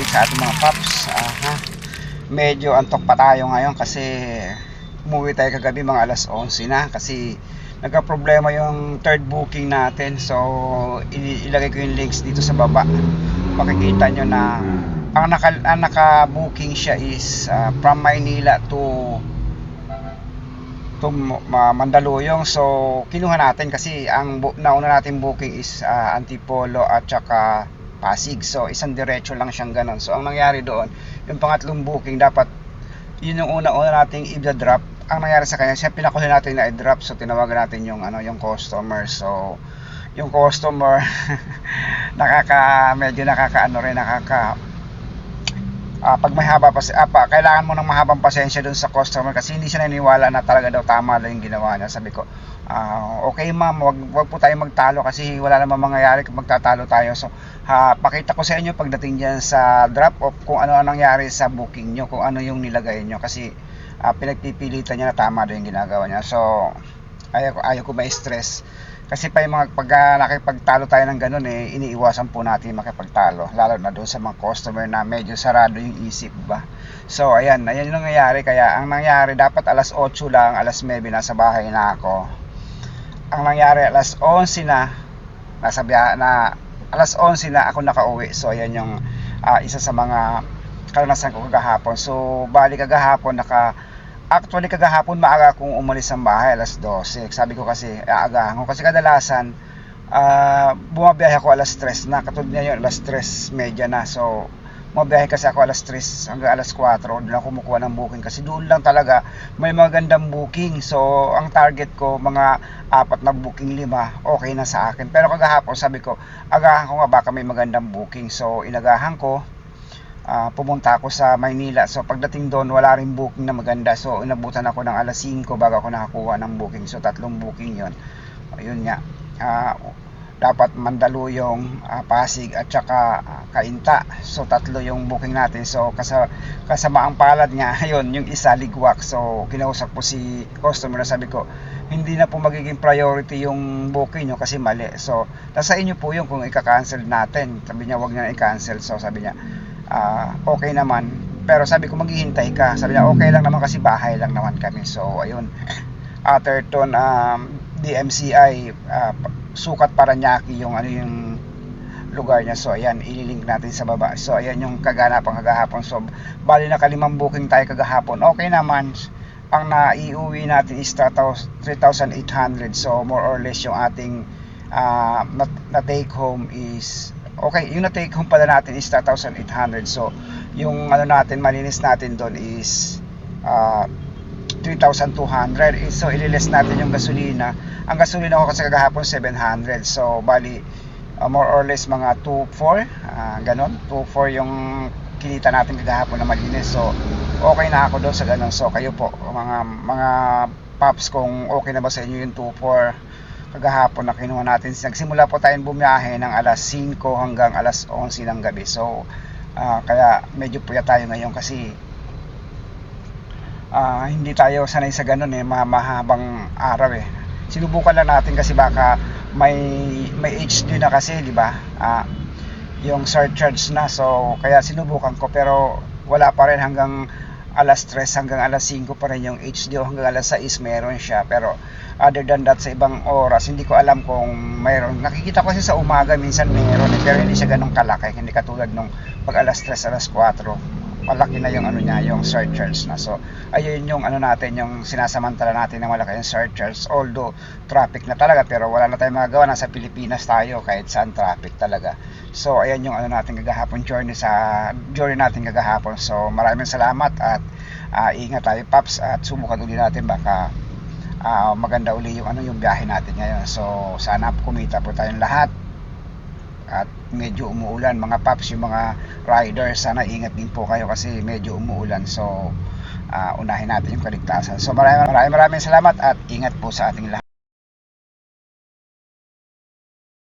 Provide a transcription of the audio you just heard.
sa ating mga paps. Medyo antok pa tayo ngayon kasi umuwi tayo kagabi mga alas 11 na kasi nagka-problema yung third booking natin. So ilagay ko yung links dito sa baba. Makikita nyo na ang naka-booking siya is from Maynila to Mandaluyong. So kinuha natin kasi ang nauna natin booking is Antipolo at saka Pasig. So isang diretso lang siyang ganon. So ang nangyari doon, yung pangatlong booking dapat yun yung una-una nating i-drop. Ang nangyari sa kanya, siya pinakuha natin na i-drop. So tinawagan natin yung yung customer. So yung customer medyo pag may haba pa kailangan mo ng mahabang pasensya dun sa customer kasi hindi siya naniniwala na talaga daw tama lang yung ginawa niya. Sabi ko, okay ma'am, wag po tayo magtalo kasi wala namang mangyayari kung magtatalo tayo. So pakita ko sa inyo pagdating diyan sa drop off kung ano ang nangyari sa booking nyo, kung ano yung nilagay nyo kasi pinagpipilitan niya na tama daw yung ginagawa niya. So ayaw ko ma-stress kasi pa yung pag nakipagtalo tayo ng ganun iniiwasan po natin makipagtalo, lalo na doon sa mga customer na medyo sarado yung isip ba. So ayan yung nangyayari. Kaya ang nangyari dapat alas 8 lang, alas 9 nasa bahay na ako. Ang nangyari alas 11 na alas 11 na ako nakauwi. So ayan yung isa sa mga karanasan ko kagahapon. So bali kagahapon Actually kagahapon maaga akong umalis ng bahay alas 12. Sabi ko kasi aagahan ko kasi kadalasan bumabiyahe ako alas 3 na. Katulad ngayon alas 3:30 na. So bumabiyahe kasi ako alas 3 hanggang alas 4. Doon lang kumukuha ng booking kasi doon lang talaga may magandang booking. So ang target ko mga 4 na booking, 5 okay na sa akin. Pero kagahapon sabi ko agahan ko nga baka may magandang booking. So inagahan ko. Pumunta ako sa Maynila. So pagdating doon wala rin booking na maganda. So inabutan ako ng alas 5 bago ako nakakuha ng booking. So 3 booking yon. Ayun nga. Dapat Mandaluyong, Pasig at saka Cainta. So 3 yung booking natin. So kasama ang palad nga ayun yung isa ligwak. So kinausap ko si customer na sabi ko hindi na po magiging priority yung booking nyo kasi mali. So nasa inyo po yung kung i-cancel natin. Sabi niya wag niya i-cancel. So sabi niya okay naman, pero sabi ko maghihintay ka. Sabi niya okay lang naman kasi bahay lang naman kami. So ayun, Atherton DMCI sukat Paranaque yung yung lugar niya. So ayan, ililink natin sa baba. So ayan yung kaganapan kagahapon. So bali na 5 booking tayo kagahapon. Okay naman. Ang naiuwi natin is 3,800. So more or less yung ating na take home is okay, yung na-take home pala natin is 3,800. So, yung natin, malinis natin doon is 3,200. So, ililis natin yung gasolina. Ang gasolina ko kasi kagahapon 700. So, bali, more or less mga 2,400. Ganon. 2,400 yung kinita natin kagahapon na malinis. So, okay na ako doon sa ganon. So, kayo po, mga paps, kung okay na ba sa inyo yung 2,400 kagahapon na kinuha natin. Nagsimula po tayong bumiyahe ng alas 5 hanggang alas 11 ng gabi. So kaya medyo puyat tayo ngayon kasi hindi tayo sanay sa ganun mahabang araw Sinubukan lang natin kasi baka may HD na kasi, di ba? Yung surcharge na. So kaya sinubukan ko pero wala pa rin hanggang alas 3 hanggang alas 5 pa rin yung HD, hanggang alas 6 meron siya. Pero other than that sa ibang oras hindi ko alam kung mayroon. Nakikita ko kasi sa umaga minsan meron pero hindi siya ganun kalaki, hindi katulad nung pag alas 3 alas 4 malaki na yung niya, yung surcharge na. So ayun yung natin, yung sinasamantala natin na malaki yung surcharge, although traffic na talaga pero wala na tayong magagawa, nasa Pilipinas tayo kahit saan traffic talaga. So ayan yung natin kagahapon, journey natin kagahapon. So maraming salamat at ingat tayo paps at subukan ulit natin baka maganda uli yung yung biyahe natin ngayon. So sana kumita po tayong lahat. At medyo umuulan mga paps, yung mga riders sana ingat din po kayo kasi medyo umuulan. So unahin natin yung kaligtasan. So maraming salamat at ingat po sa ating lahat.